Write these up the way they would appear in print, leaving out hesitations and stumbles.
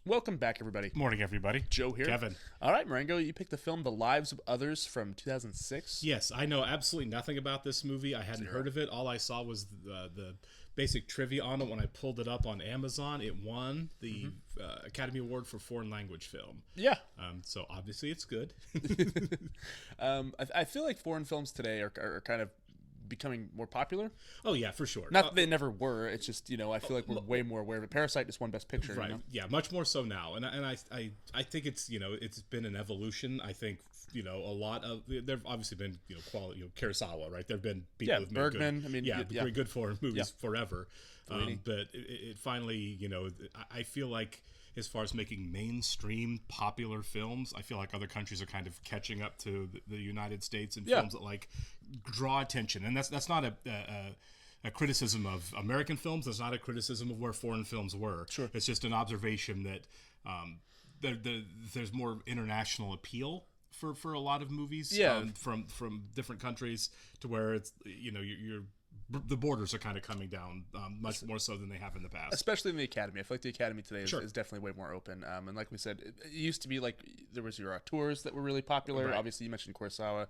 Welcome back, everybody. Morning, everybody. Joe here. Kevin. All right, Marengo, you picked the film The Lives of Others from 2006. Yes, I know absolutely nothing about this movie. I hadn't heard of it. All I saw was the basic trivia on it when I pulled it up on Amazon. It won the Academy Award for Foreign Language Film. Yeah. So obviously it's good. I feel like foreign films today are kind of becoming more popular. Oh, yeah, for sure. Not that they never were. It's just, I feel like we're way more aware of it. Parasite just won Best Picture. Right. Yeah, much more so now. And I think it's, it's been an evolution. I think, a lot of, there've obviously been, quality, Kurosawa, right? There've been people who've made Bergman. good foreign movies forever. Fellini. But it finally, I feel like as far as making mainstream popular films, I feel like other countries are kind of catching up to the United States in films that like draw attention. And that's not a criticism of American films. That's not a criticism of where foreign films were. Sure. It's just an observation that there's more international appeal for a lot of movies from different countries, to where it's the borders are kind of coming down much more so than they have in the past. Especially in the Academy. I feel like the Academy today is definitely way more open. And like we said, it used to be like there was your auteurs that were really popular. Right. Obviously, you mentioned Kurosawa.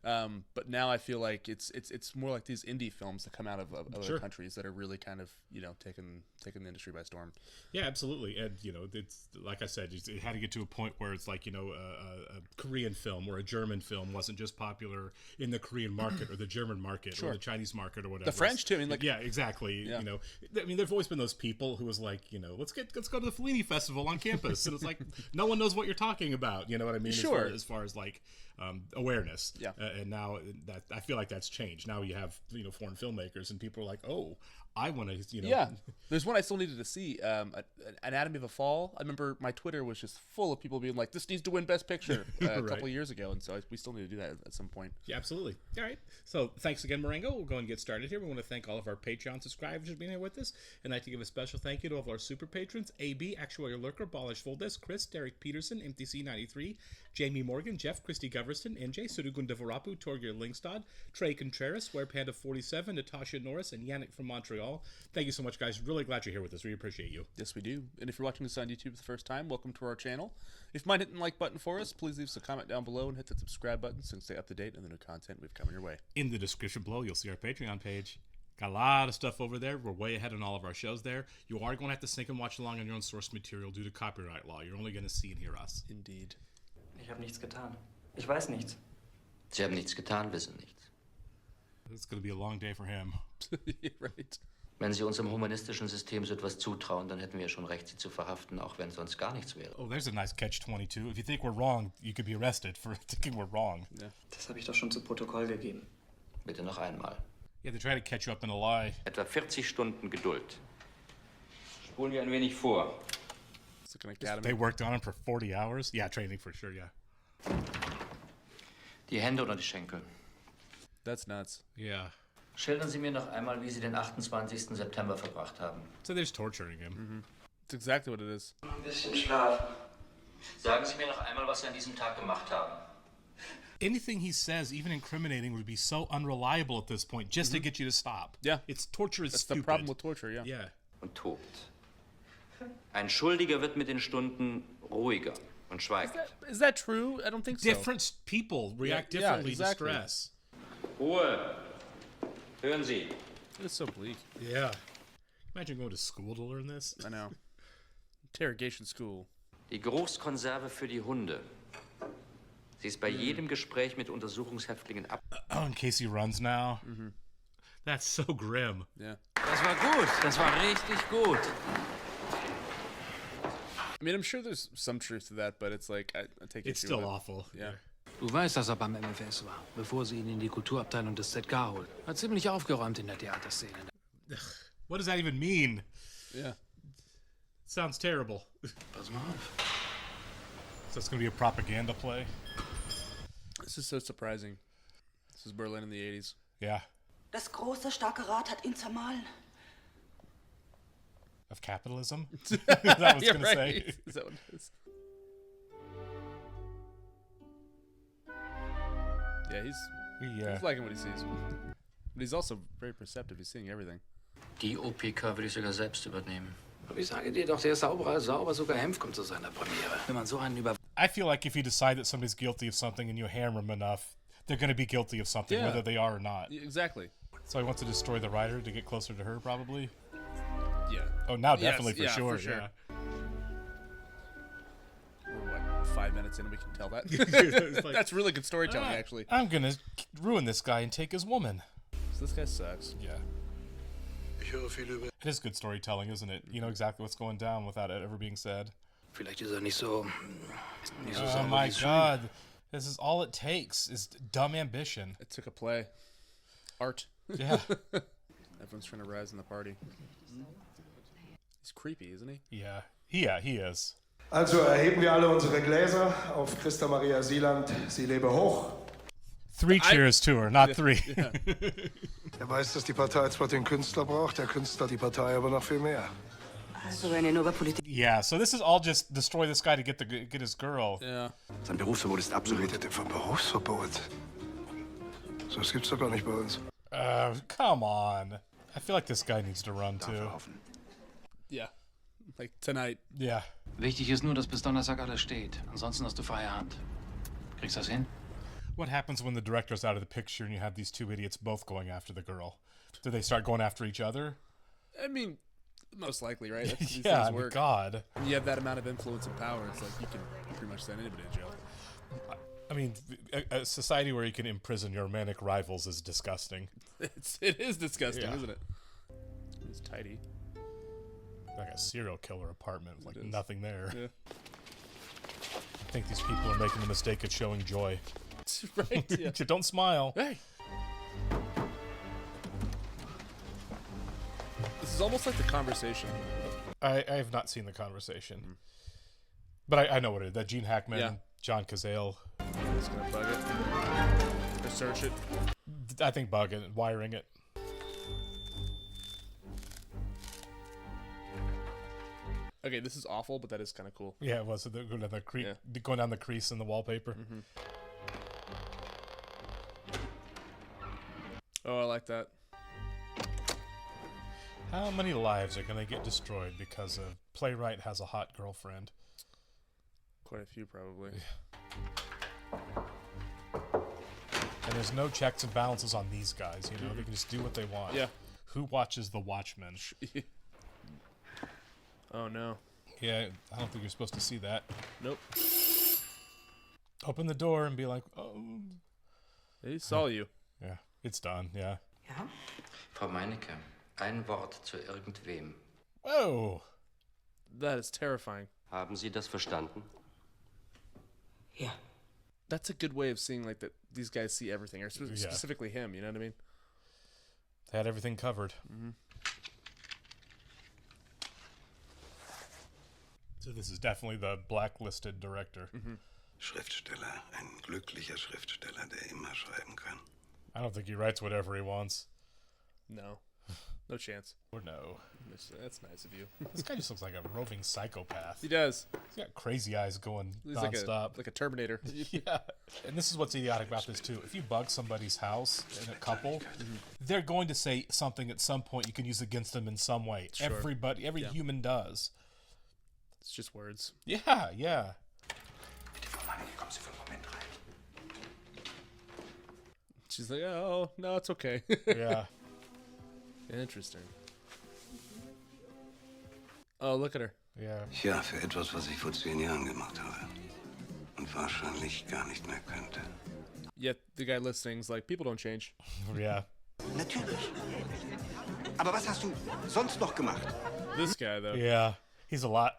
But now I feel like it's more like these indie films that come out of other countries that are really kind of, taking the industry by storm. Yeah, absolutely. And, it's like I said, it had to get to a point where it's like, a Korean film or a German film wasn't just popular in the Korean market or the German market or the Chinese market or whatever. The French too. I mean, yeah, exactly. Yeah. There've always been those people who was like, let's go to the Fellini Festival on campus, and it's like no one knows what you're talking about. You know what I mean? Sure. As far as like awareness. Yeah. And now that I feel like that's changed. Now you have foreign filmmakers, and people are like, oh, I want to. Yeah. There's one I still needed to see. Anatomy of a Fall. I remember my Twitter was just full of people being like, "This needs to win Best Picture" a couple of years ago, and so we still need to do that at some point. Yeah, absolutely. All right. So thanks again, Marengo. We'll go and get started here. We want to thank all of our Patreon subscribers for being here with us, and I'd like to give a special thank you to all of our super patrons: AB, Actuarial Lurker, Balish Voldes, Chris, Derek Peterson, MTC93, Jamie Morgan, Jeff, Christy Goverston, NJ, Sudugunda Varapu, Torgir Lingstad, Trey Contreras, WearPanda47, Natasha Norris, and Yannick from Montreal. Thank you so much, guys. Really glad you're here with us. We appreciate you. Yes, we do. And if you're watching this on YouTube for the first time, welcome to our channel. If you mind hitting the like button for us, please leave us a comment down below and hit that subscribe button so you can stay up to date on the new content we've coming your way. In the description below, you'll see our Patreon page. Got a lot of stuff over there. We're way ahead on all of our shows there. You are going to have to sync and watch along on your own source material due to copyright law. You're only going to see and hear us. Indeed. Ich habe nichts getan. Ich weiß nichts. Sie haben nichts getan, wissen nichts. It's going to be a long day for him. Right. Wenn Sie uns im humanistischen System so etwas zutrauen, dann hätten wir schon Recht, Sie zu verhaften, auch wenn sonst gar nichts wäre. Oh, there's a nice catch-22. If you think we're wrong, you could be arrested for thinking we're wrong. Yeah. Das habe ich doch schon zu Protokoll gegeben. Bitte noch einmal. Yeah, they try to catch you up in a lie. Etwa 40 Stunden Geduld. Spulen wir ein wenig vor. It's like an Academy. They worked on him for 40 hours? Yeah, training for sure, yeah. Die Hände unter die Schenkel. That's nuts. Yeah. Schildern Sie mir noch einmal, wie Sie den 28. September verbracht haben. So they're just torturing him. It's exactly what it is. Ein bisschen schlafen. Sagen Sie mir noch einmal, was Sie an diesem Tag gemacht haben. Anything he says, even incriminating, would be so unreliable at this point just to get you to stop. Yeah. It's torture is That's stupid. the problem with torture, yeah. Yeah. Und tobt. Ein Schuldiger wird mit den Stunden ruhiger und schweigt. Is that true? I don't think so. Different people react Yeah, differently exactly. to stress. Ruhe. Hören Sie. It's so bleak. Yeah. Imagine going to school to learn this. I know. Interrogation school. Die Geruchskonserve für die Hunde. Sie ist bei jedem Gespräch mit Untersuchungshäftlingen ab. Oh, in case he runs now. That's so grim. Yeah. Das war gut. Das war richtig gut. I mean, I'm sure there's some truth to that, but it's like, I take It's issue still with it. awful. Yeah. Du weißt, dass er beim MFS war, bevor sie ihn in die Kulturabteilung des ZK holt. Hat ziemlich aufgeräumt in der Theaterszene. What does that even mean? Yeah. Sounds terrible. Pass mal auf. So it's going to be a propaganda play? This is so surprising. This is Berlin in the 80s. Yeah. Das große, starke Rad hat ihn zermahlen. Of capitalism? Is that what it's Yeah, going to right. say? Is that what it is? Yeah, he's liking what he sees. But he's also very perceptive. He's seeing everything. Die OPK würde ich sogar selbst übernehmen. Aber ich sage dir doch, der ist sauberer als sauber, sogar Henf kommt zu seiner Premiere. Wenn man so einen über... I feel like if you decide that somebody's guilty of something and you hammer them enough, they're going to be guilty of something, Yeah. whether they are or not. Exactly. So he wants to destroy the writer to get closer to her, probably? Yeah. Oh, now Yes, definitely yeah, for for sure. sure. Yeah. We're, what, 5 minutes in and we can tell that? It's like, That's really good storytelling, actually. I'm going to ruin this guy and take his woman. So this guy sucks. Yeah. It is good storytelling, isn't it? You know exactly what's going down without it ever being said. Vielleicht ist er nicht so Oh sauber my wie es god. This is all it takes is dumb ambition. It took a play. Art. Yeah. Everyone's trying to rise in the party. He's creepy, isn't he? Yeah. He is. Also erheben wir alle unsere Gläser auf Christa Maria Sieland, sie lebe hoch. 3 cheers to her, not 3. Er weiß, dass die Partei zwar den Künstler braucht, der Künstler die Partei aber noch viel mehr. Also, wenn ihr nur über Politik... Yeah, so this is all just destroy this guy to get his girl. Yeah. Sein Berufsverbot ist absolut. Redet vom Berufsverbot? So was gibt's doch gar nicht bei uns. Come on. I feel like this guy needs to run too. Yeah. Like tonight. Yeah. Wichtig ist nur, dass bis Donnerstag alles steht. Ansonsten hast du freie Hand. Kriegst du das hin? What happens when the director's out of the picture and you have these two idiots both going after the girl? Do they start going after each other? I mean, most likely, right? That's, these Yeah, I things mean, work. God. When you have that amount of influence and power, it's like you can pretty much send anybody to jail. I mean, a society where you can imprison your romantic rivals is disgusting. It is disgusting, Yeah. isn't it? It's tidy. Like a serial killer apartment, with, like It is. nothing there. Yeah. I think these people are making the mistake of showing joy. Right? Yeah. Don't smile. Hey. This is almost like The Conversation. I have not seen The Conversation. But I know what it is. That Gene Hackman, Yeah. John Cazale. I'm just gonna bug it. Or search it. I think bugging it, wiring it. Okay, this is awful, but that is kind of cool. Yeah, it was. Going down going down the crease in the wallpaper. Oh, I like that. How many lives are going to get destroyed because a playwright has a hot girlfriend? Quite a few, probably. And there's no checks and balances on these guys, you know? They can just do what they want. Yeah. Who watches The Watchmen? Oh, no. Yeah, I don't think you're supposed to see that. Nope. Open the door and be like, oh. He saw you. Yeah, it's done, yeah. Ja? Frau Meinecke, ein Wort zu irgendwem. Whoa! That is terrifying. Haben Sie das verstanden? Ja. That's a good way of seeing like that these guys see everything, or specifically him. You know what I mean? They had everything covered. So this is definitely the blacklisted director. Schriftsteller, ein glücklicher Schriftsteller, der immer schreiben kann. I don't think he writes whatever he wants. No, no chance. Or no. That's nice of you. This guy just looks like a roving psychopath. He does. He's got crazy eyes going He's nonstop. like a Terminator. Yeah. And this is what's idiotic about this too. If you bug somebody's house in a couple, they're going to say something at some point you can use against them in some way. Sure. Every human does. It's just words. Yeah, yeah. She's like, oh no, it's okay. Yeah. Interesting. Oh, look at her. Yeah. Ja, für etwas, was ich vor 10 Jahren gemacht habe. Und wahrscheinlich gar nicht mehr könnte. Yet the guy listening's like, people don't change. Yeah. Natürlich. Aber was hast du sonst noch gemacht? This guy though. Yeah. He's a lot.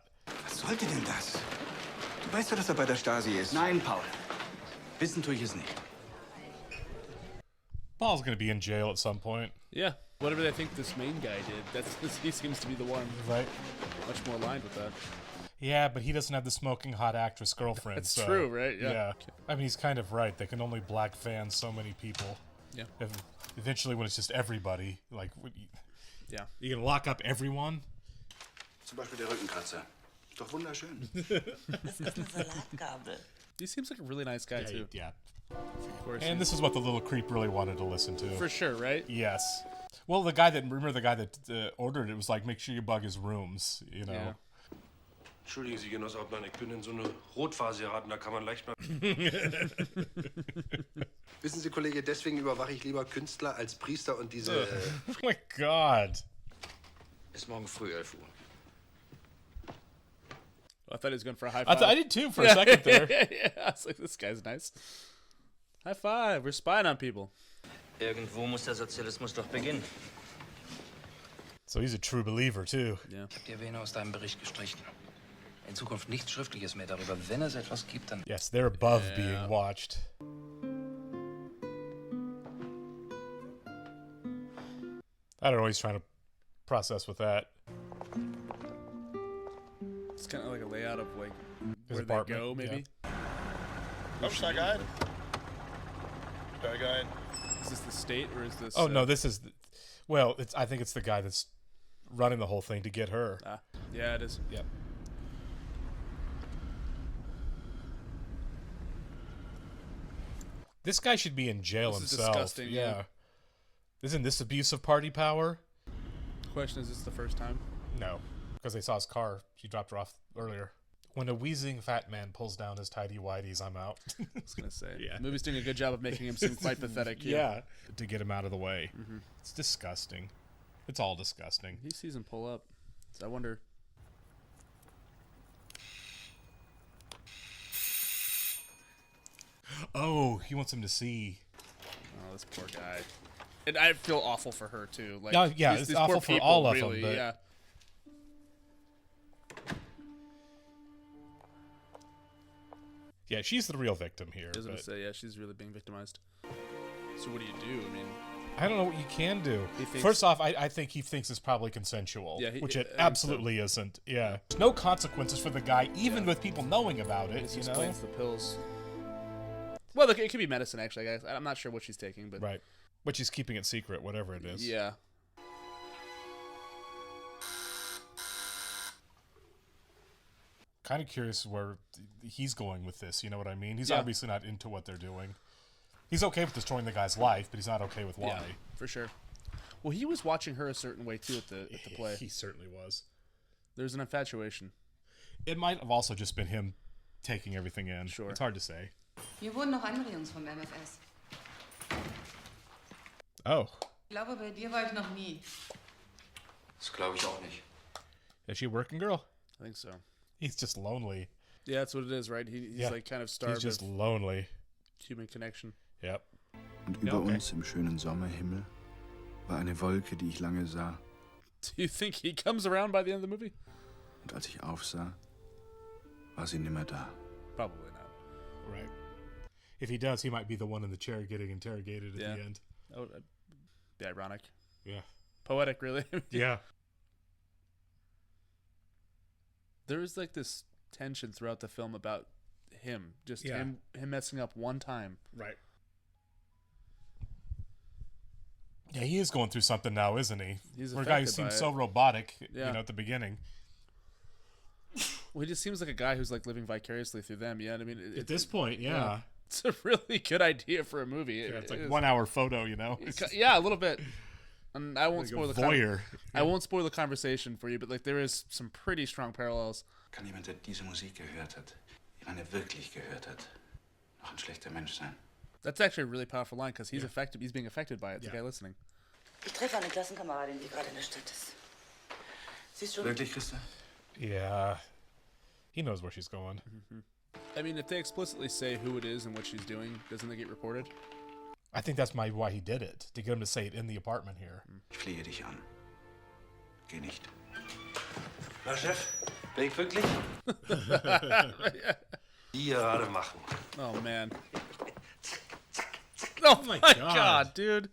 Was sollte denn das? Du weißt doch, dass er bei der Stasi ist. Nein, Paul. Wissen tue ich es nicht. Paul's gonna be in jail at some point. Yeah. Whatever they think this main guy did, he seems to be the one Right. much more aligned with that. Yeah, but he doesn't have the smoking hot actress girlfriend. That's so, true, right? Yeah. Yeah. I mean, he's kind of right. They can only black fan so many people. Yeah. Eventually, when it's just everybody, like, Yeah. you can lock up everyone. Zum Beispiel der Rückenkratzer. Ist doch wunderschön. Das ist eine Salatgabel. He seems like a really nice guy too. Yeah. Of course. And this is what the little creep really wanted to listen to. For sure, right? Yes. Well, the guy that ordered it was like, make sure you bug his rooms, you know. Yeah. Entschuldigen Sie, Genosshauptmann, ich bin in so eine Rotphase geraten, da kann man leicht mal... Wissen Sie, Kollege, deswegen überwache ich lieber Künstler als Priester und diese... Oh my God. Ist morgen früh 11 Uhr. I thought he was going for a high five. I did too for a second there. Yeah, I was like, this guy's nice. High five. We're spying on people. Irgendwo muss der Sozialismus doch beginnen. So he's a true believer too. Yeah. Ich habe die Erwähnung aus deinem Bericht gestrichen. In Zukunft nichts Schriftliches mehr darüber. Wenn es etwas gibt, dann... Yes, they're above being watched. I don't know what he's trying to process with that. It's kind of like a layout of like His where apartment, they go, maybe. Aufsteiger ein. Steiger ein. Is this the state or is this? Oh no, this is... Well, I think it's the guy that's running the whole thing to get her. Yeah, it is. Yep. This guy should be in jail This is himself. disgusting, yeah. Isn't this abuse of party power? Question: is this the first time? No, because they saw his car. She dropped her off earlier. When a wheezing fat man pulls down his tidy whities, I'm out. I was gonna say. Yeah. The movie's doing a good job of making him seem quite pathetic. Here. Yeah, to get him out of the way. It's disgusting. It's all disgusting. He sees him pull up. So I wonder. Oh, he wants him to see. Oh, this poor guy. And I feel awful for her too. Like, Yeah, it's awful poor for people, all of really, them. But Yeah. yeah, she's the real victim here. I was gonna but say, yeah, she's really being victimized. So what do you do? I mean, I don't know what you can do. He thinks- First off, I think he thinks it's probably consensual, Yeah, which I it think so. absolutely isn't. Yeah, there's no consequences for the guy, even with people knowing about it. this You know, explains the pills. Well, look, it could be medicine actually. I guess I'm not sure what she's taking, but right? But she's keeping it secret, whatever it is. yeah. Kind of curious where he's going with this. You know what I mean? He's Yeah. obviously not into what they're doing. He's okay with destroying the guy's life, but he's not okay with why. Yeah, for sure. Well, he was watching her a certain way too at the play. He certainly was. There's an infatuation. It might have also just been him taking everything in. Sure. It's hard to say. Hier wurden noch andere Jungs vom MFS. Oh, Ich glaube, bei dir war ich noch nie. Das glaube ich auch nicht. is she a working girl? I think so. He's just lonely. Yeah, that's what it is, right? He's Yeah. like kind of He's starved just of lonely. human connection. Yep. Und über okay. uns im schönen Sommerhimmel war eine Wolke, die ich lange sah. Do you think he comes around by the end of the movie? Und als ich aufsah, war sie nimmer da. Probably not. Right. If he does, he might be the one in the chair getting interrogated at Yeah. the end. That would be ironic. Yeah. Poetic, really. Yeah. There is like this tension throughout the film about him, just Yeah. him messing up one time. Right. Yeah, he is going through something now, isn't he? He's Where a guy who affected by seems it. so robotic, Yeah. at the beginning. Well, he just seems like a guy who's like living vicariously through them. Yeah, I mean, At this point, yeah. it's a really good idea for a movie. Yeah, it's like is. 1 hour photo, Yeah, a little bit. And I won't Like a spoil the voyeur. I won't spoil the conversation for you, but like there is some pretty strong parallels. Kann jemand, der diese Musik gehört hat, ich meine wirklich gehört hat, noch ein schlechter Mensch sein? That's actually a really powerful line because he's affected. He's being affected by it. The Yeah. guy listening. Ich treffe eine Klassenkameradin, die gerade in der Stadt ist. Sie ist schon... Wirklich, Christa? Yeah. He knows where she's going. I mean, if they explicitly say who it is and what she's doing, doesn't it get reported? I think that's why he did it, to get him to say it in the apartment here. Ich flehe dich an. Geh nicht. Na, Chef, Bin ich wirklich? die gerade machen. Oh man. Oh my God. god, dude.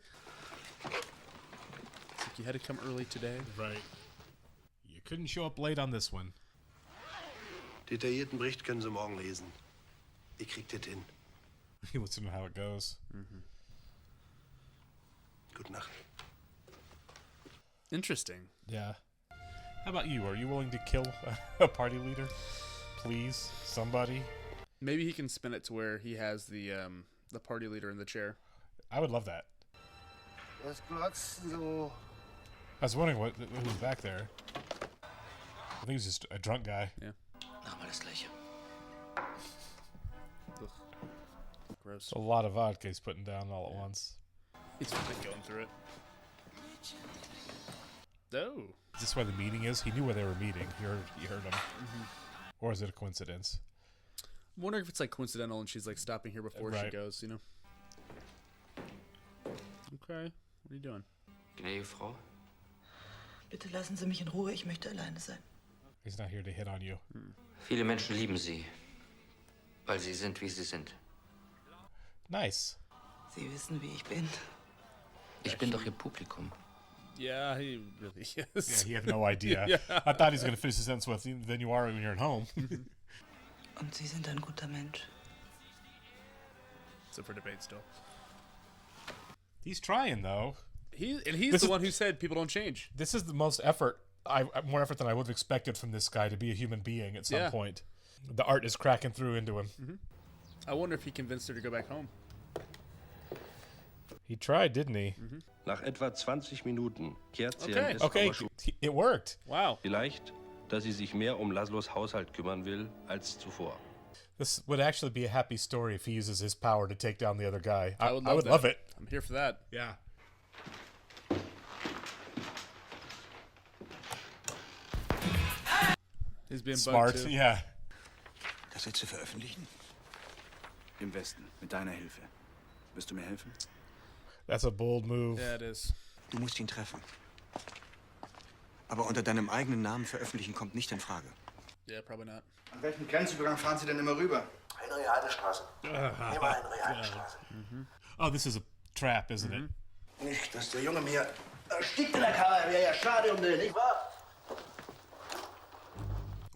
It's like you had to come early today. Right. You couldn't show up late on this one. Detaillierten Bericht können Sie morgen lesen. Ich krieg das hin. He wants to know how it goes. Gute Nacht. Interesting. Yeah. How about you? Are you willing to kill a party leader? Please, somebody. Maybe he can spin it to where he has the party leader in the chair. I would love that. Was glotzen so? I was wondering who's back there. I think he's just a drunk guy. Yeah. Nochmal das Gleiche. Gross. A lot of vodka he's putting down all at once. He's been going through it. Oh. Is this where the meeting is? He knew where they were meeting. He heard them. Or is it a coincidence? I'm wondering if it's like coincidental and she's like stopping here before she goes, you know? Okay. What are you doing? Gnädige Frau. Bitte lassen Sie mich in Ruhe, ich möchte alleine sein. He's not here to hit on you. Viele Menschen lieben Sie, weil Sie sind, wie Sie sind. Nice. Sie wissen, wie ich bin. Ich bin doch Ihr Publikum. Yeah, he really is. Yeah, he had no idea. Yeah. I thought he was going to finish the sentence with, then you are when you're at home. Und Sie sind ein guter Mensch. It's up for debate still. He's trying, though. He's This the is- one who said people don't change. This is the most effort, more effort than I would have expected from this guy to be a human being at some point. The art is cracking through into him. I wonder if he convinced her to go back home. He tried, didn't he? Nach etwa 20 Minuten kehrt sie Okay. in Okay, Escobar. it worked. Wow. Vielleicht, dass sie sich mehr Laszlos Haushalt kümmern will als zuvor. This would actually be a happy story if he uses his power to take down the other guy. I would that. love it. I'm here for that. Yeah. He's being Smart, bugged too. yeah. Das willst du veröffentlichen? Im Westen, mit deiner Hilfe. Wirst du mir helfen? That's a bold move. Yeah, it is. Du musst ihn treffen. Aber unter deinem eigenen Namen veröffentlichen kommt nicht in Frage. Yeah, probably not. An welchem Grenzübergang fahren Sie denn immer rüber? Henriadestraße. Immer Henriadestraße. Oh, this is a trap, isn't it? Nicht, dass der Junge mir erstickt in der Karre. Wäre ja schade um den, nicht wahr?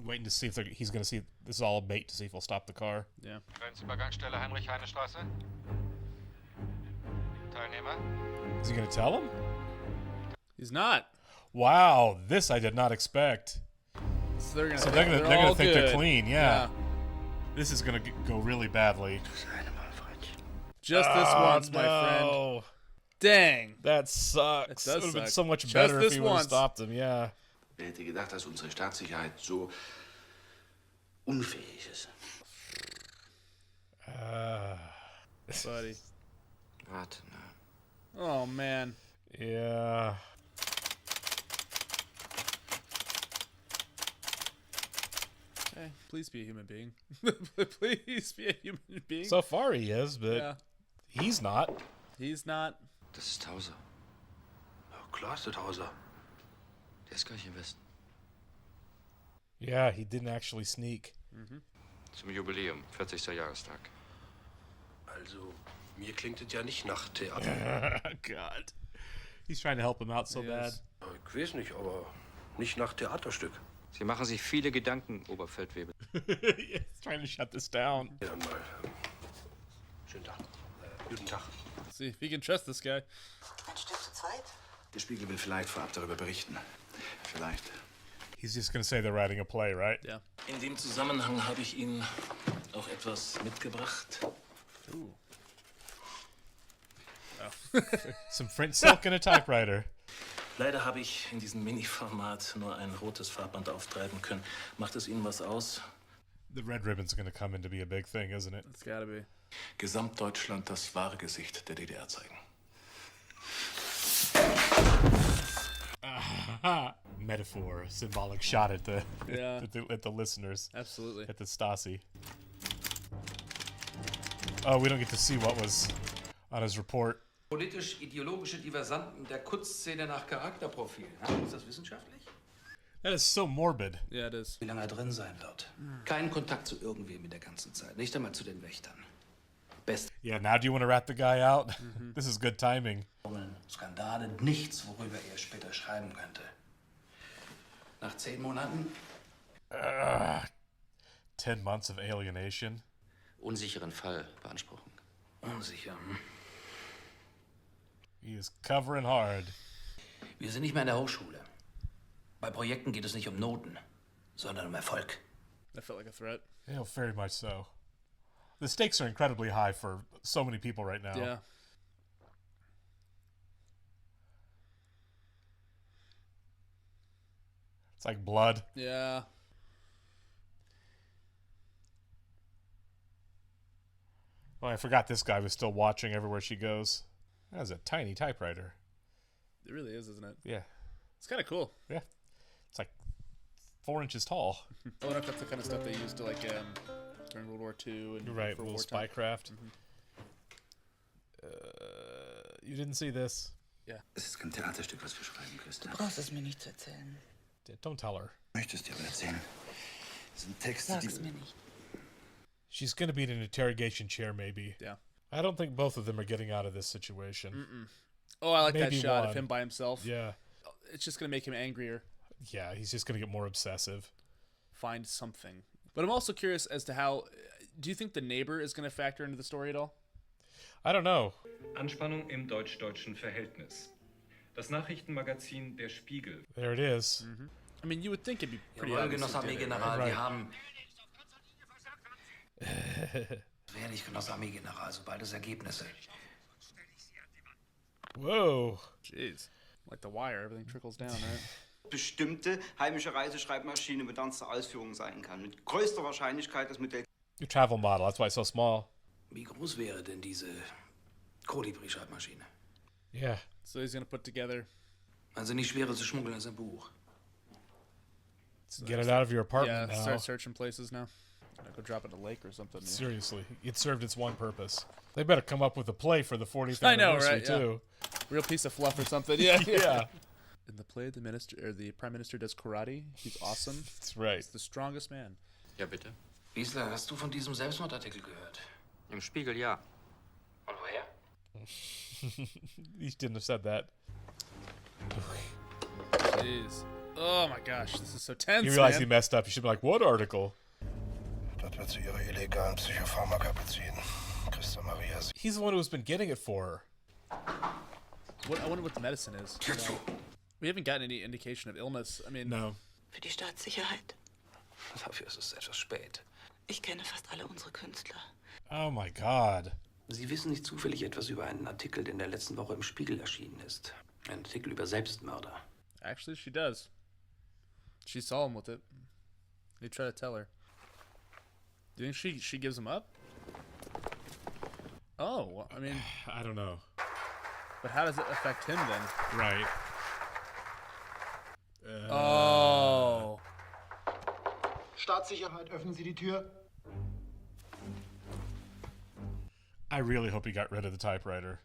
Waiting to see if he's going to see. This is all a bait to see if he'll stop the car. Yeah. Grenzübergangsstelle Heinrich-Heine-Straße. Teilnehmer. Is he going to tell him? He's not. Wow, this I did not expect. So they're gonna So think they're gonna all think they're good. clean, yeah. This is gonna go really badly. Just this once, my friend. no. Dang. That sucks. It does would have been suck. so much Just better if this he would have once. stopped him. Yeah. Wer hätte gedacht, dass unsere Staatssicherheit so unfähig ist? Buddy. Warte, na. Oh man. Yeah. Okay, please be a human being. Please be a human being. So far he is, but Yeah. he's not. He's not. Das ist Hauser. Klar ist das Hauser. Der ist gleich im Westen. Yeah, he didn't actually sneak. Zum Jubiläum, 40. Jahrestag. Also, mir klingt es ja nicht nach Theater. God. He's trying to help him out so bad. Yes. Ich weiß nicht, aber nicht nach Theaterstück. Sie machen sich viele Gedanken, Oberfeldwebel. He's trying to shut this down. Ja, dann mal. Schönen Tag. Guten Tag. See if he can trust this guy. Ein Stück zu zweit? Der Spiegel will vielleicht vorab darüber berichten. Vielleicht. He's just gonna say they're writing a play, right? Yeah. In dem Zusammenhang habe ich Ihnen auch etwas mitgebracht. Some French silk and a typewriter. Leider habe ich in diesem Mini-Format nur ein rotes Farbband auftreiben können. Macht es Ihnen was aus? The red ribbon's gonna come in to be a big thing, isn't it? It's gotta be. Gesamtdeutschland das wahre Gesicht der DDR zeigen. Metaphor, symbolic shot at the, Yeah. at the listeners, Absolutely. at the Stasi. Oh, we don't get to see what was on his report. Politisch-ideologische Diversanten der Kutzszene nach Charakterprofil. Ist das wissenschaftlich? That is so morbid. Yeah, it is. Wie lange er drin sein wird. Keinen Kontakt zu irgendwem in der ganzen Zeit. Nicht einmal zu den Wächtern. Best Yeah, now do you want to rat the guy out? This is good timing. Skandale, nichts, worüber er später schreiben könnte. Nach 10 Monaten 10 months of alienation. Unsicheren Fall beanspruchen. unsicher. He is covering hard. Wir sind nicht mehr in der Hochschule. Bei Projekten geht es nicht um Noten, sondern um Erfolg. That felt like a threat. Yeah, very much so. The stakes are incredibly high for so many people right now. Yeah. It's like blood. Yeah. Oh, I forgot this guy was still watching everywhere she goes. That was a tiny typewriter. It really is, isn't it? Yeah. It's kind of cool. Yeah. It's like 4 inches tall. I wonder if that's the kind of stuff they used to like during World War II and Right, for little wartime. spycraft. You didn't see this. Yeah. Es ist kein Theaterstück, was wir schreiben, Christa. Du brauchst es mir nicht zu erzählen. Don't tell her. Ich möchte es dir aber erzählen. Es sind Texte, Sag's mir nicht. She's going to be in an interrogation chair, maybe. Yeah. I don't think both of them are getting out of this situation. Oh, I like Maybe that shot one. of him by himself. Yeah. It's just going to make him angrier. Yeah, he's just going to get more obsessive. Find something. But I'm also curious as to how... Do you think the neighbor is going to factor into the story at all? I don't know. Anspannung im deutsch-deutschen Verhältnis. Das Nachrichtenmagazin Der Spiegel. There it is. I mean, you would think it'd be pretty Jawohl, obvious. Genoss who did it, Armeegeneral, right? wir haben... Werde ich, Genoss Armeegeneral, sobald es Ergebnisse. Whoa. Jeez. Like The Wire, everything trickles down, right? Bestimmte heimische Reiseschreibmaschine mit ernster Ausführung sein kann. Mit größter Wahrscheinlichkeit das Modell. Your travel model, that's why it's so small. Wie groß wäre denn diese Kolibri-Schreibmaschine? Yeah. So he's going to put together... Also nicht schwerer zu schmuggeln als ein Buch. Get it out of your apartment Yeah, now. start searching places now. Go drop it in a lake or something. Yeah. Seriously, it served its one purpose. They better come up with a play for the 40th I know, anniversary right? Yeah. too. Real piece of fluff or something. Yeah. Yeah. In the play, the minister or the prime minister does karate. He's awesome. That's right. He's the strongest man. Ja, bitte. Wiesler, hast du von diesem Selbstmordartikel gehört? Im Spiegel, ja. Und woher? He didn't have said that. Jeez. Oh my gosh, this is so tense. You realize man. he messed up. You should be like, what article? Dort wird sie ihre illegalen Psychopharmaka beziehen. Christa Maria. He's the one who's been getting it for her. I wonder what the medicine is. We haven't gotten any indication of illness. I mean, No. Für die Staatssicherheit. Dafür ist es etwas spät. Ich kenne fast alle unsere Künstler. Oh my God. Sie wissen nicht zufällig etwas über einen Artikel, der in der letzten Woche im Spiegel erschienen ist. Ein Artikel über Selbstmörder. actually, she does. She saw him with it. They try to tell her. Do you think she gives him up? Oh, I mean... I don't know. But how does it affect him then? Right. Oh. Staatssicherheit, öffnen Sie die Tür. I really hope he got rid of the typewriter.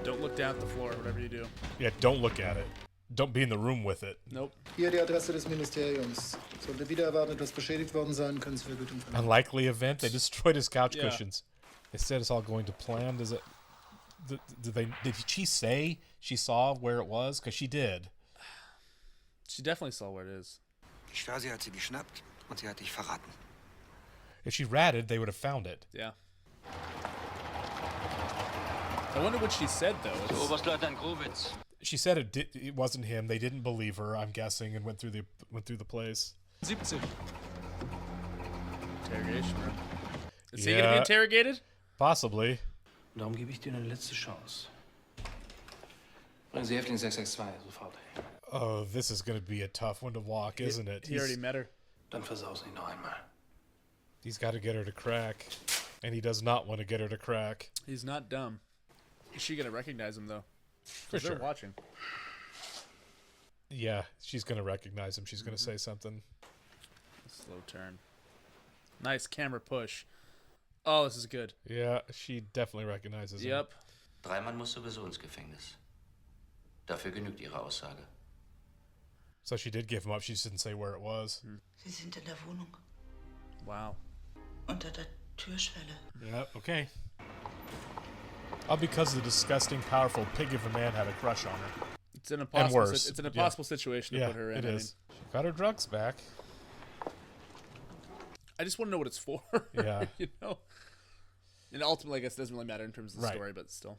Don't look down at the floor, whatever you do. Yeah, don't look at it. Don't be in the room with it. Nope. Hier die Adresse des Ministeriums. Sollte wieder erwarten etwas beschädigt worden sein, können Sie Vergütung verlangen. Unlikely event. They destroyed his couch Yeah. cushions. They said it's all going to plan. Does it? Did she say she saw where it was? Because she did. She definitely saw where it is. Die Stasi hat sie geschnappt und sie hat dich verraten. If she ratted, they would have found it. Yeah. I wonder what she said though. Zu Oberstleutnant Grubitz. She said it wasn't him. They didn't believe her, I'm guessing, and went through the place. 17. Interrogation room. Is he gonna be interrogated? Possibly. Darum gebe ich dir eine letzte Chance. Bringen Sie Häftling 662 sofort her. Oh, this is going to be a tough one to walk, isn't it? He already met her. Dann versau's nicht noch einmal. He's got to get her to crack. And he does not want to get her to crack. He's not dumb. Is she gonna recognize him though? For They're sure. watching. Yeah, she's going to recognize him. She's going to say something. Slow turn. Nice camera push. Oh, this is good. Yeah, she definitely recognizes him. Yep. Dreimann muss sowieso ins Gefängnis. Dafür genügt ihre Aussage. So she did give him up. She just didn't say where it was. Sie sind in der Wohnung. Wow. Unter der Türschwelle. Yeah, okay. All because the disgusting, powerful pig of a man had a crush on her. It's an And impossible. worse. It's an impossible situation to Yeah, put her in. it I mean, is. She got her drugs back. I just want to know what it's for. Yeah. You know. And ultimately, I guess it doesn't really matter in terms of the Right. story, but still,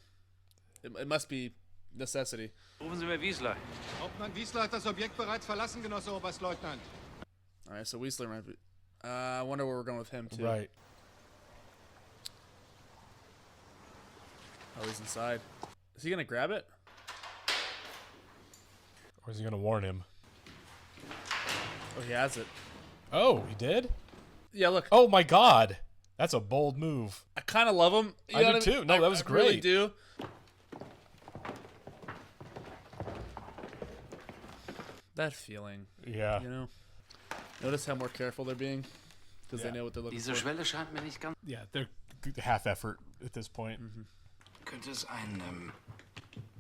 it must be necessity. Rufen Sie mir Wiesler. Hauptmann Wiesler hat das Objekt bereits verlassen, Genosse Oberstleutnant. All right, so Wiesler might be. I wonder where we're going with him too. Right. Oh, he's inside. Is he gonna grab it? Or is he going to warn him? Oh, he has it. Oh, he did? Yeah, look. Oh my God, that's a bold move. I kind of love him. You I know do what too. No, that was I great. really do. That feeling. Yeah. You know. Notice how more careful they're being, because they know what they're looking Diese for. Schwelle scheint mir nicht ganz... Yeah, they're half effort at this point. Könnte es ein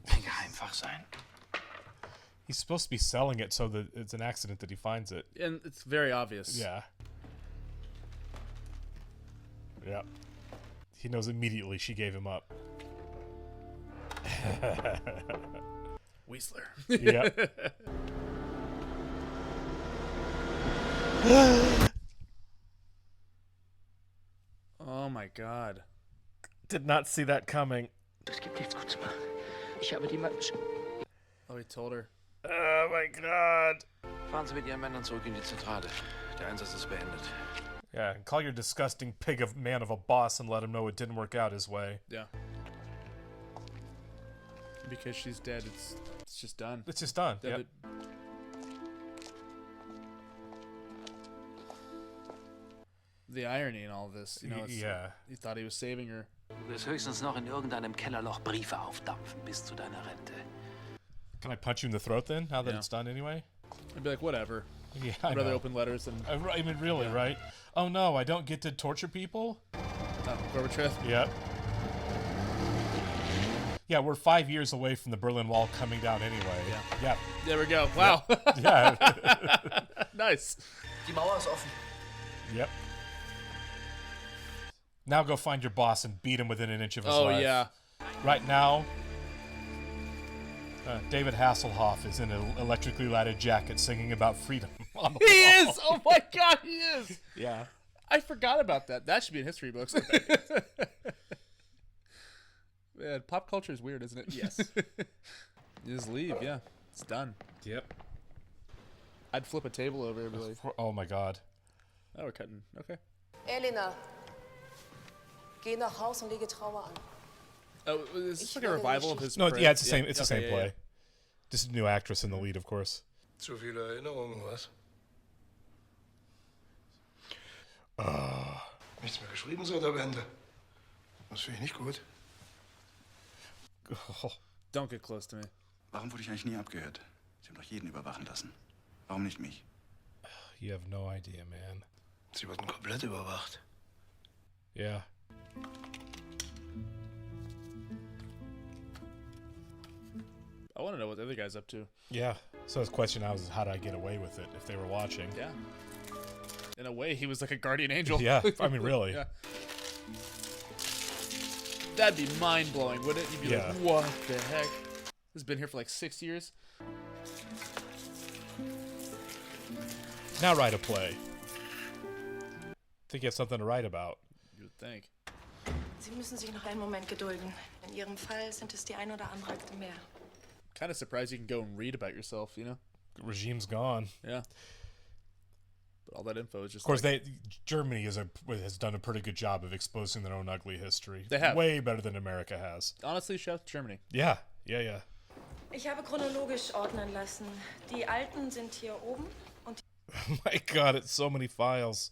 Geheimfach sein? He's supposed to be selling it so that it's an accident that he finds it. And it's very obvious. Yeah. Yeah. He knows immediately she gave him up. Whistler. Yeah. Oh my God. Did not see that coming. Es gibt nichts gut zu machen. Ich habe die Oh, he told her. Oh my God. Fahren Sie mit Ihren Männern zurück in die Zentrale. Der Einsatz ist beendet. Yeah, and call your disgusting pig of man of a boss and let him know it didn't work out his way. Yeah. Because she's dead, it's just done. It's just done. That Yep. it- The irony in all of this, you know. It's, Yeah. He thought he was saving her. Du wirst höchstens noch in irgendeinem Kellerloch Briefe aufdampfen bis zu deiner Rente. Can I punch you in the throat then, now that Yeah. it's done anyway? I'd be like, whatever. Yeah, I'd I rather know. open letters than I mean, really, right? Oh no, I don't get to torture people? Gorbachev. Yep. Yeah, we're 5 years away from the Berlin Wall coming down anyway. Yeah. There we go. Wow. Yeah. Nice. Die Mauer ist offen. Yep. Now go find your boss and beat him within an inch of his Oh, life. yeah. Right now, David Hasselhoff is in an electrically lighted jacket singing about freedom. on the He wall. is! Oh my God, he is! Yeah. I forgot about that. That should be in history books. Man, pop culture is weird, isn't it? Yes. You just leave, yeah. It's done. Yep. I'd flip a table over and be like, Oh my God. oh, we're cutting. Okay. Elena, geh nach Haus und lege Trauer an. Oh, is this like a revival of his No, play? yeah, it's the same. It's the Okay, same yeah, play. Just a new actress in the lead, of course. Zu viele Erinnerungen, was? Nichts mehr geschrieben seit der Wende. Das finde ich nicht gut. Oh. Don't get close to me. Warum wurde ich eigentlich nie abgehört? Sie haben doch jeden überwachen lassen. Warum nicht mich? You have no idea, man. Sie wurden komplett überwacht. Yeah. I want to know what the other guy's up to. Yeah. So his question now is, how did I get away with it? If they were watching. Yeah. In a way, he was like a guardian angel. Yeah, I mean, really. Yeah. That'd be mind blowing, wouldn't it? You'd be Yeah. like, what the heck? This has been here for like 6 years. Now write a play. Think you have something to write about. You would think. Sie müssen sich noch einen Moment gedulden. In Ihrem Fall sind es die ein oder andere Akte mehr. Kind of surprised you can go and read about yourself, you know? Regime's gone. Yeah. But all that info is just. Of course, like, Germany has done a pretty good job of exposing their own ugly history. They have. Way better than America has. Honestly, shout out to Germany. Yeah, yeah. Ich habe chronologisch ordnen lassen. Die alten sind hier oben und Oh my God, it's so many files.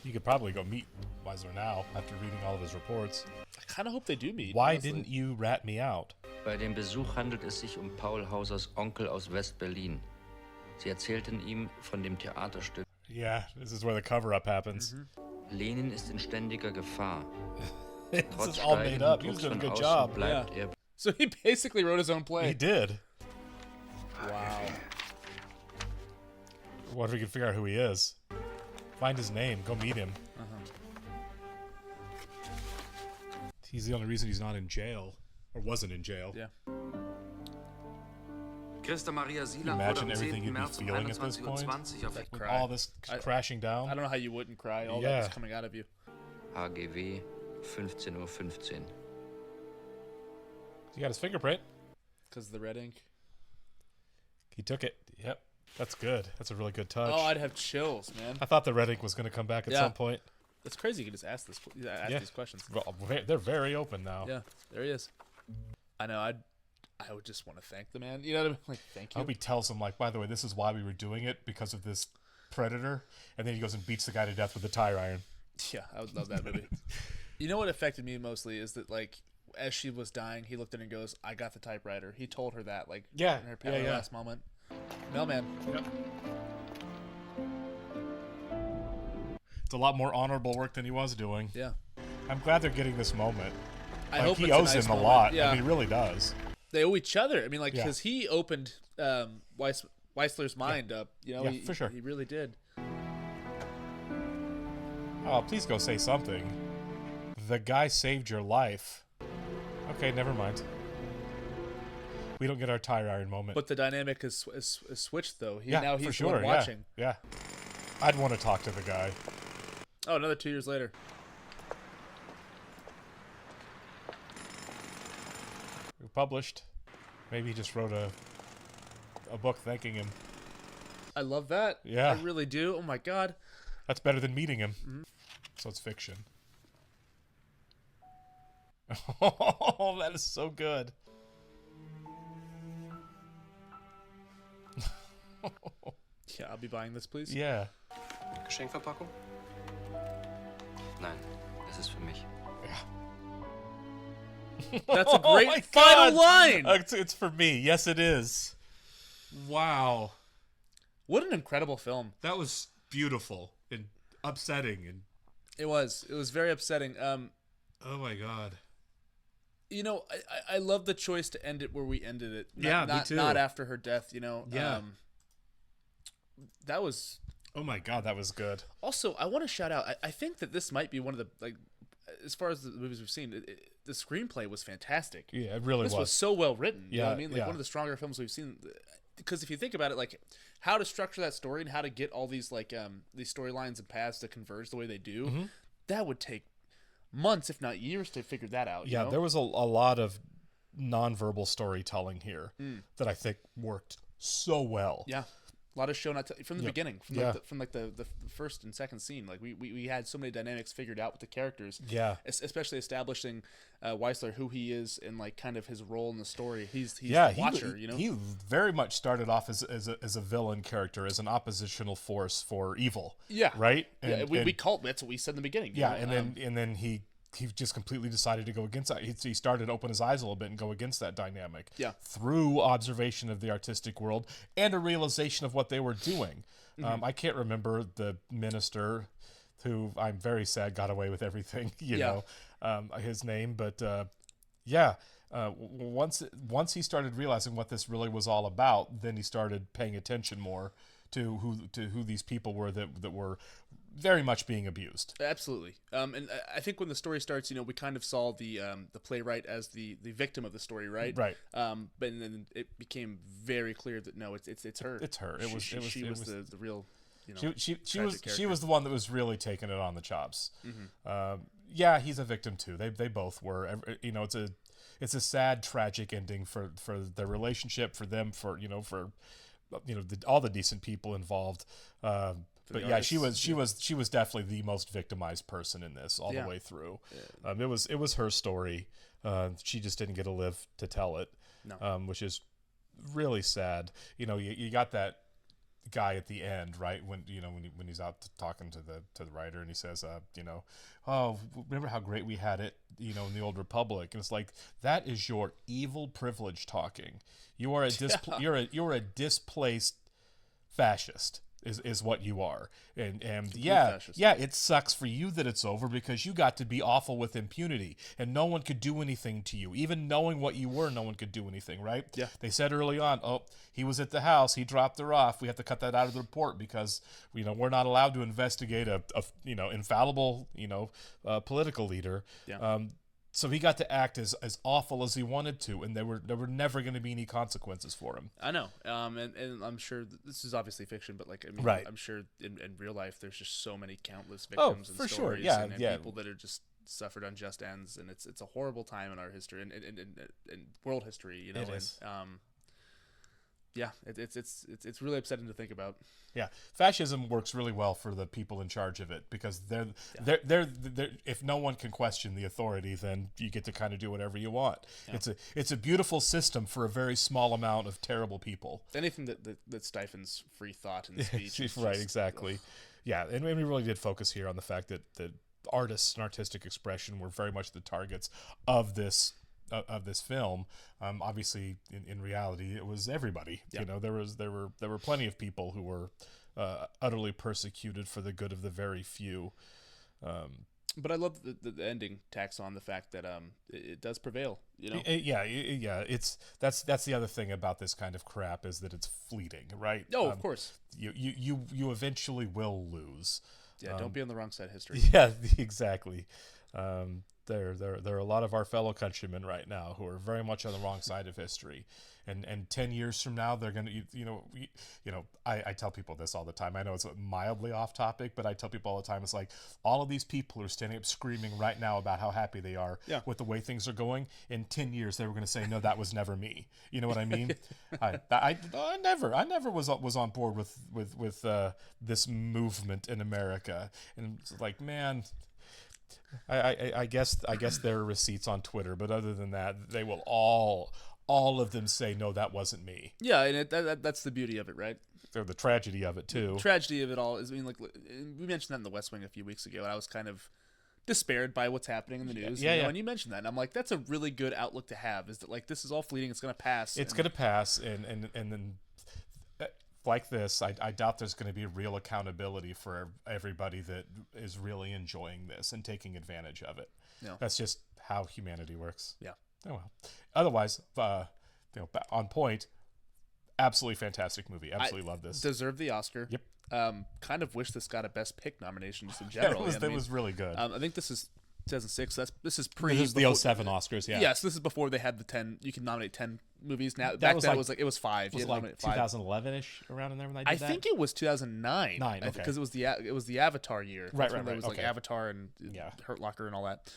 You could probably go meet Weisler now after reading all of his reports. I kind of hope they do meet. Why honestly. didn't you rat me out? Bei dem Besuch handelt es sich um Paul Hausers Onkel aus West-Berlin. Sie erzählten ihm von dem Theaterstück. Yeah, this is where the cover-up happens. Lenin ist in ständiger Gefahr. This Trotz is all made steigenden up. He was Drucks doing a von good außen job. bleibt Yeah. er. So he basically wrote his own play. He did. Wow. What if we can figure out who he is? Find his name. Go meet him. He's the only reason he's not in jail. Or wasn't in jail. Yeah. Christa Maria Can you Sieler wurde imagine am everything 10. you'd be März um feeling at this 21:20 point? auf Like, With cry. all this crashing down? I don't know how you wouldn't cry. All that Yeah. was coming out of you. HGW 15:15 Uhr. You got his fingerprint. Because of the red ink. He took it. Yep. That's good. That's a really good touch. Oh, I'd have chills, man. I thought the red ink was going to come back at Yeah. some point. It's crazy you can just ask these questions. Well, they're very open now. Yeah, there he is. I know. I would just want to thank the man. You know what I mean? Like, thank I you. hope he tells him, like, by the way, this is why we were doing it, because of this predator. And then he goes and beats the guy to death with a tire iron. Yeah, I would love that movie. You know what affected me mostly is that, like, as she was dying, he looked at her and goes, I got the typewriter. He told her that, like, in her last moment. Mailman. Yep. It's a lot more honorable work than he was doing. Yeah. I'm glad they're getting this moment. I Like, hope he it's a owes nice him a moment. lot. Yeah. I mean, he really does. They owe each other. I mean, like, Yeah. because he opened Weissler's mind up. You know, Yeah, for sure. He really did. Oh, please go say something. The guy saved your life. Okay, never mind. We don't get our tire iron moment. But the dynamic is switched, though. for Now he's the sure. one watching. Yeah. I'd want to talk to the guy. Oh, another 2 years later. Published. Maybe he just wrote a book thanking him. I love that. Yeah. I really do. Oh, my God. That's better than meeting him. So it's fiction. Oh, that is so good. Yeah, I'll be buying this, please. Yeah. Geschenkverpackung? Nein, das ist für mich. That's a great my final God. line. It's for me. Yes, it is. Wow. What an incredible film. That was beautiful and upsetting. And It was very upsetting. oh my God. You know, I love the choice to end it where we ended it. Yeah, me too. Not after her death, you know. Yeah. That was... Oh my God, that was good. Also, I want to shout out, I think that this might be one of the, like, as far as the movies we've seen, the screenplay was fantastic. Yeah, it really This was. was so well written. You know what I Yeah, mean? Like, yeah. one of the stronger films we've seen. Because if you think about it, like, how to structure that story and how to get all these, like, these storylines and paths to converge the way they do, Mhm. that would take months, if not years, to figure that out. Yeah, you know? there was a lot of nonverbal storytelling here Mm. that I think worked so well. Yeah. A lot of show not from the Yeah. beginning, from Yeah. like the first and second scene. Like we had so many dynamics figured out with the characters. Yeah. Especially establishing Weissler, who he is, and like kind of his role in the story. He's Yeah, the watcher, you know. He very much started off as a villain character, as an oppositional force for evil. Yeah. Right. Yeah, we called that's what we said in the beginning. you Yeah, know? and then he just completely decided to go against that. He started to open his eyes a little bit and go against that dynamic. Yeah. Through observation of the artistic world and a realization of what they were doing. Mhm. I can't remember the minister who I'm very sad got away with everything, you Yeah. know, his name. But once he started realizing what this really was all about, then he started paying attention more to who these people were that were very much being abused. Absolutely. And I think when the story starts, you know, we kind of saw the playwright as the victim of the story, right? Right. But then it became very clear that no, it's her. It's her. She was the real. You know, she tragic was the one that was really taking it on the chops. Mhm. Yeah, he's a victim too. They both were. You know, it's a sad, tragic ending for their relationship, for them, for all the decent people involved. But yeah, she was definitely the most victimized person in this all the way through. Yeah. It was her story. She just didn't get to live to tell it. No. Which is really sad. You know, you got that guy at the end, right? When he's out talking to the writer, and he says, oh, remember how great we had it, in the old Republic? And it's like, that is your evil privilege talking. You are you're a displaced fascist. Is what you are, and fascist. it sucks for you that it's over, because you got to be awful with impunity, and no one could do anything to you. Even knowing what you were, no one could do anything, right? Yeah. They said early on, oh, he was at the house, he dropped her off. We have to cut that out of the report because we're not allowed to investigate a infallible political leader. Yeah. So he got to act as awful as he wanted to, and there were never going to be any consequences for him. I know, and I'm sure this is obviously fiction, but like, I mean, Right. I'm sure in real life there's just so many countless Oh, victims and for sure. stories, Yeah, and yeah. people that are just suffered unjust ends, and it's a horrible time in our history and world history, It is. Yeah, it's really upsetting to think about. Yeah, fascism works really well for the people in charge of it because they're if no one can question the authority, then you get to kind of do whatever you want. Yeah. It's a beautiful system for a very small amount of terrible people. Anything that stifles free thought and speech. Right, exactly. Yeah, and we really did focus here on the fact that artists and artistic expression were very much the targets of this film. Obviously, in reality, it was everybody. Yeah. You know, there were plenty of people who were utterly persecuted for the good of the very few. But I love the ending tacks on the fact that it does prevail. You know. Yeah. That's the other thing about this kind of crap is that it's fleeting, right? Oh, of course. You eventually will lose. Yeah, don't be on the wrong side of history. Yeah, exactly. There are a lot of our fellow countrymen right now who are very much on the wrong side of history, and 10 years from now they're gonna I tell people this all the time. I know it's mildly off topic, but I tell people all the time, it's like all of these people are standing up screaming right now about how happy they are with the way things are going. In 10 years they were going to say, no, that was never me. You know what I mean? I never was on board with this movement in America, and it's like, man, I guess there are receipts on Twitter, but other than that, they will all of them say, no, that wasn't me. Yeah, and that's the beauty of it, right? They're the tragedy of it too. The tragedy of it all is, like we mentioned that in The West Wing a few weeks ago, and I was kind of despaired by what's happening in the news. Yeah. And you mentioned that, and I'm like, that's a really good outlook to have. Is that like this is all fleeting? It's going to pass. It's going to pass, and then. Like this, I doubt there's going to be real accountability for everybody that is really enjoying this and taking advantage of it. Yeah. That's just how humanity works. Yeah. Oh well. Otherwise, on point. Absolutely fantastic movie. Absolutely love this. Deserved the Oscar. Yep. Kind of wish this got a Best Pick nomination just in general. It was really good. I think this is 2006. This is pre. This is the 07 Oscars. Yeah. Yes, this is before they had the 10. You can nominate 10 movies now. Back then it was 5. Was it like 2011ish around in there when I did that? I think it was 2009. Okay. Because it was the Avatar year. Right. It was like Avatar and Hurt Locker and all that.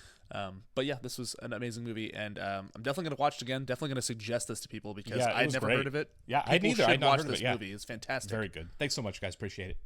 But yeah, this was an amazing movie, and I'm definitely going to watch it again. Definitely going to suggest this to people because I'd never heard of it. Yeah, I neither. I'd watch this movie. It's fantastic. Very good. Thanks so much, guys. Appreciate it.